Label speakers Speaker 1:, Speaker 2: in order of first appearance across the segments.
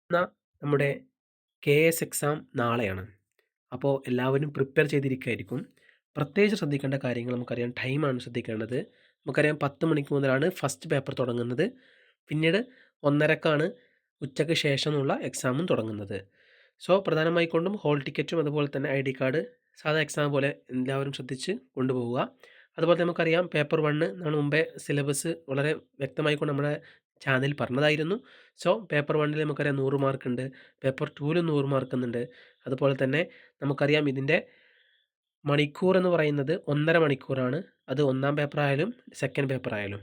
Speaker 1: എന്നാൽ നമ്മുടെ KS exam നാളെയാണ്. അപ്പോൾ എല്ലാവരും പ്രിപ്പയർ ചെയ്തിരിക്കുകയായിരിക്കും. പ്രത്യേകിച്ച് ശ്രദ്ധിക്കേണ്ട കാര്യങ്ങൾ നമുക്കറിയാം. ടൈമാണ് ശ്രദ്ധിക്കേണ്ടത്. നമുക്കറിയാം 10 മണിക്ക് മുതലാണ് ഫസ്റ്റ് പേപ്പർ തുടങ്ങുന്നത്. പിന്നീട് 1:30ക്കാണ് ഉച്ചയ്ക്ക് ശേഷമുള്ള എക്സാമും തുടങ്ങുന്നത്. സോ പ്രധാനമായിക്കൊണ്ടും ഹോൾ ടിക്കറ്റും അതുപോലെ തന്നെ ID കാർഡ് സാധാ എക്സാം പോലെ എല്ലാവരും ശ്രദ്ധിച്ച് കൊണ്ടുപോവുക. അതുപോലെ നമുക്കറിയാം പേപ്പർ 1 നമ്മൾ മുമ്പേ സിലബസ് വളരെ വ്യക്തമായിക്കൊണ്ട് നമ്മുടെ ചാനലിൽ പറഞ്ഞതായിരുന്നു. സോ പേപ്പർ 1ൽ നമുക്കറിയാം 100 മാർക്കുണ്ട്. പേപ്പർ 2ലും 100 മാർക്കുന്നുണ്ട്. അതുപോലെ തന്നെ നമുക്കറിയാം ഇതിൻ്റെ മണിക്കൂർ എന്ന് പറയുന്നത് 1.5 മണിക്കൂറാണ്. അത് ഒന്നാം പേപ്പർ ആയാലും സെക്കൻഡ് പേപ്പർ ആയാലും.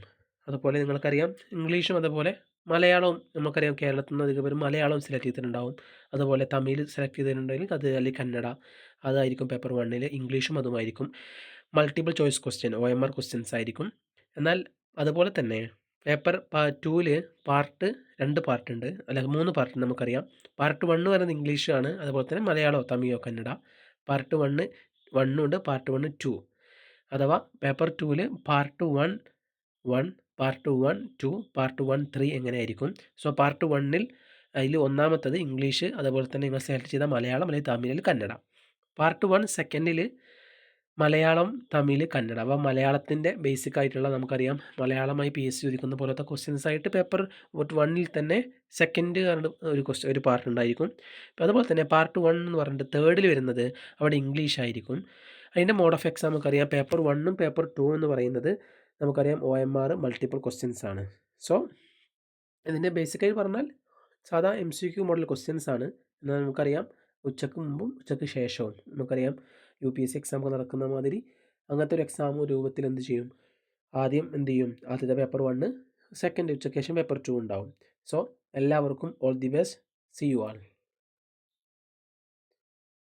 Speaker 1: അതുപോലെ നിങ്ങൾക്കറിയാം ഇംഗ്ലീഷും അതുപോലെ മലയാളവും നമുക്കറിയാം കേരളത്തിൽ നിന്ന് അധികം പേരും മലയാളവും സെലക്ട് ചെയ്തിട്ടുണ്ടാവും. അതുപോലെ തമിഴ് സെലക്ട് ചെയ്തിട്ടുണ്ടെങ്കിൽ അത് അല്ലെങ്കിൽ കന്നഡ അതായിരിക്കും പേപ്പർ 1ൽ. ഇംഗ്ലീഷും അതുമായിരിക്കും. Multiple choice question OMR questions ആയിരിക്കും. എന്നാൽ അതുപോലെ തന്നെ പേപ്പർ 2ൽ പാർട്ട് 2 പാർട്ടുണ്ട്. അല്ല 3 പാർട്ടുണ്ട് നമുക്കറിയാം. പാർട്ട് 1 പറയുന്നത് ഇംഗ്ലീഷാണ്. അതുപോലെ തന്നെ മലയാളമോ തമിഴോ കന്നഡ. പാർട്ട് 1 ഉണ്ട്. പാർട്ട് 1 2 അഥവാ പേപ്പർ 2ൽ പാർട്ട് 1 1 പാർട്ട് 1 2 പാർട്ട് 1 3 എങ്ങനെയായിരിക്കും. സോ പാർട്ട് 1ൽ അതിൽ ഒന്നാമത്തത് ഇംഗ്ലീഷ്, അതുപോലെ തന്നെ നിങ്ങൾ സെലക്ട് ചെയ്ത മലയാളം അല്ലെങ്കിൽ തമിഴിൽ കന്നഡ. പാർട്ട് 1 സെക്കൻഡിൽ മലയാളം, തമിഴ്, കന്നഡ. അപ്പോൾ മലയാളത്തിൻ്റെ ബേസിക് ആയിട്ടുള്ള നമുക്കറിയാം മലയാളമായി PSC ചോദിക്കുന്ന പോലത്തെ ക്വസ്റ്റ്യൻസ് ആയിട്ട് പേപ്പർ 1ൽ തന്നെ സെക്കൻഡ് ഒരു പാർട്ട് ഉണ്ടായിരിക്കും. അതുപോലെ തന്നെ പാർട്ട് 1 എന്ന് പറഞ്ഞിട്ട് തേർഡിൽ വരുന്നത് അവിടെ ഇംഗ്ലീഷ് ആയിരിക്കും. അതിൻ്റെ മോഡ് ഓഫ് എക്സാം നമുക്കറിയാം. പേപ്പർ 1ഉം പേപ്പർ 2 എന്ന് പറയുന്നത് നമുക്കറിയാം OMR മൾട്ടിപ്പിൾ ക്വസ്റ്റ്യൻസ് ആണ്. സോ ഇതിൻ്റെ ബേസിക്കായി പറഞ്ഞാൽ സാധാ MCQ മോഡൽ ക്വസ്റ്റ്യൻസ് ആണ്. എന്നാൽ നമുക്കറിയാം ഉച്ചയ്ക്ക് മുമ്പും ഉച്ചയ്ക്ക് ശേഷവും നമുക്കറിയാം UPSC എക്സാം ഒക്കെ നടക്കുന്ന മാതിരി അങ്ങനത്തെ ഒരു എക്സാം രൂപത്തിൽ എന്ത് ചെയ്യും, ആദ്യം എന്ത് ചെയ്യും, ആദ്യത്തെ പേപ്പർ 1, സെക്കൻഡ് ഉച്ചയ്ക്ക് ശേഷം പേപ്പർ 2 ഉണ്ടാവും. സോ എല്ലാവർക്കും all the best. See you all.